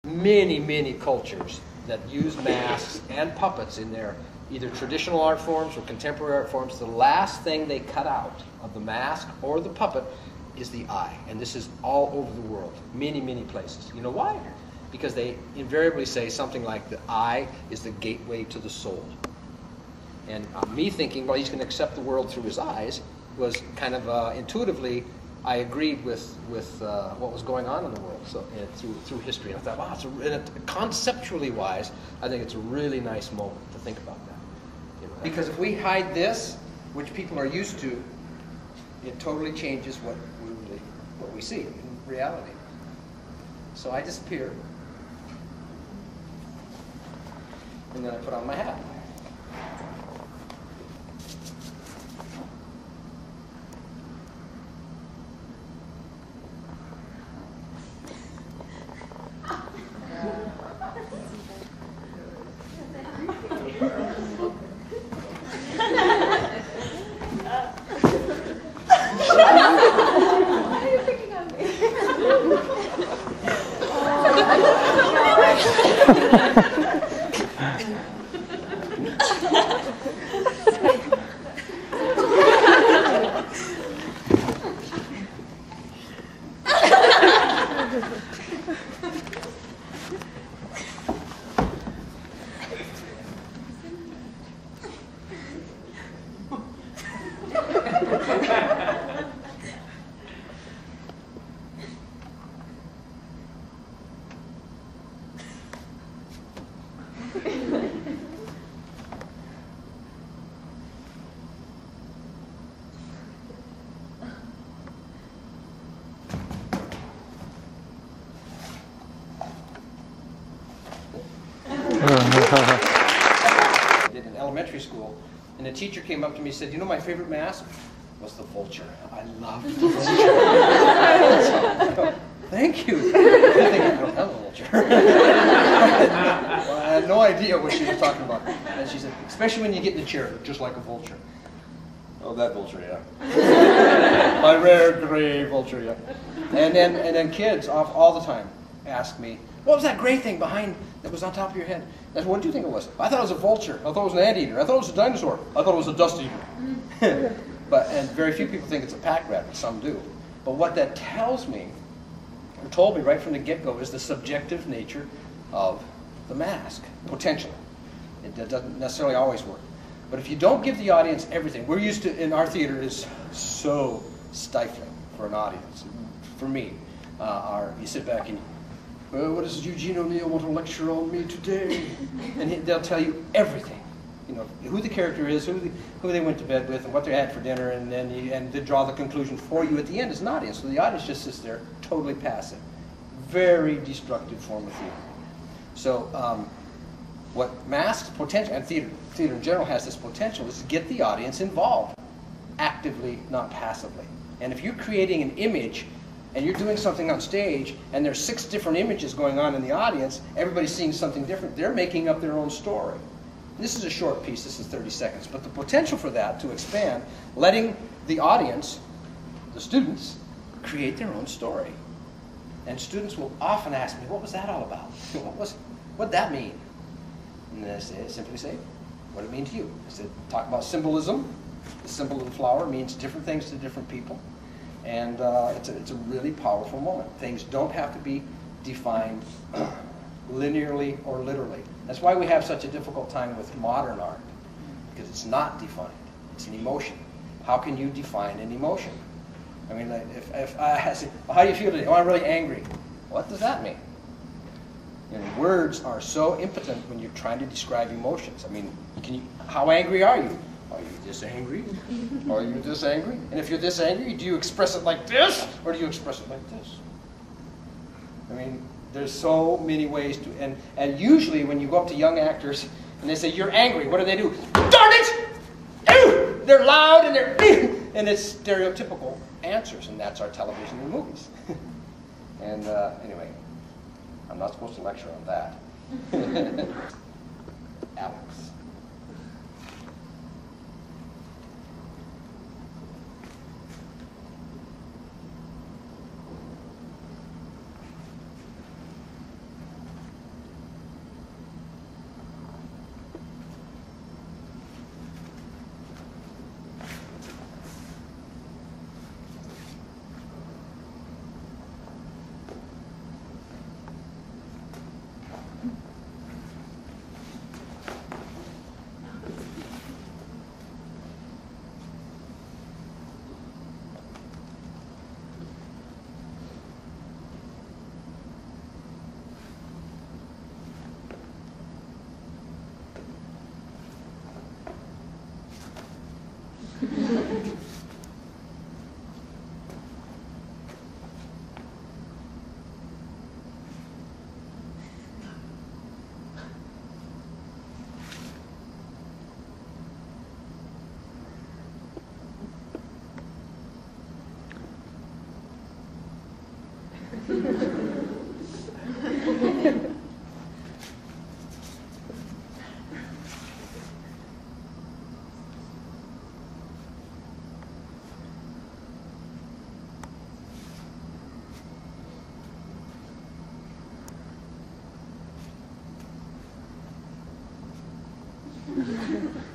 Many, many cultures that use masks and puppets in their either traditional art forms or contemporary art forms, the last thing they cut out of the mask or the puppet is the eye. And this is all over the world, many, many places. You know why? Because they invariably say something like the eye is the gateway to the soul. And me thinking, well, he's going to accept the world through his eyes, was kind of intuitively, I agreed with what was going on in the world, so through history. And I thought, wow, conceptually wise, I think it's a really nice moment to think about that. You know, because if we hide this, which people are used to, it totally changes what we see in reality. So I disappear, and then I put on my hat. Did in elementary school, and the teacher came up to me and said, "You know, my favorite mask was the vulture. I loved the vulture." Thank you. I think I don't have a vulture. Well, I had no idea what she was talking about. And she said, especially when you get in the chair, just like a vulture. Oh, that vulture, yeah. My rare gray vulture, yeah. And then kids all the time ask me, "What was that gray thing behind that was on top of your head?" I said, "What do you think it was?" "I thought it was a vulture. I thought it was an anteater. I thought it was a dinosaur. I thought it was a dust eater." And very few people think it's a pack rat, but some do. But what that tells me, or told me right from the get-go, is the subjective nature of the mask, potentially. It doesn't necessarily always work. But if you don't give the audience everything, we're used to, in our theater, is so stifling for an audience. For me, you sit back and, "What does Eugene O'Neill want to lecture on me today?" And they'll tell you everything. You know, who the character is, who they went to bed with, and what they had for dinner, and they draw the conclusion for you at the end as an audience. So the audience just sits there, totally passive. Very destructive form of theater. So what masks potential, and theater in general has this potential, is to get the audience involved, actively, not passively. And if you're creating an image, and you're doing something on stage, and there's 6 different images going on in the audience, everybody's seeing something different, they're making up their own story. This is a short piece, this is 30 seconds, but the potential for that to expand, letting the audience, the students, create their own story. And students will often ask me, "What was that all about? What'd that mean?" And I simply say, "What did it mean to you?" I said, "Talk about symbolism. The symbol of the flower means different things to different people. And it's a really powerful moment. Things don't have to be defined linearly or literally. That's why we have such a difficult time with modern art, because it's not defined. It's an emotion. How can you define an emotion? I mean, if I say, "Well, how do you feel today?" "Oh, I'm really angry." What does that mean? You know, words are so impotent when you're trying to describe emotions. I mean, how angry are you? Are you this angry? Are you this angry? And if you're this angry, do you express it like this, or do you express it like this? I mean, there's so many ways to, and usually when you go up to young actors and they say, "You're angry," what do? "Darn it! Ew!" They're loud and and it's stereotypical answers, and that's our television and movies. And anyway, I'm not supposed to lecture on that. Alex. Oh.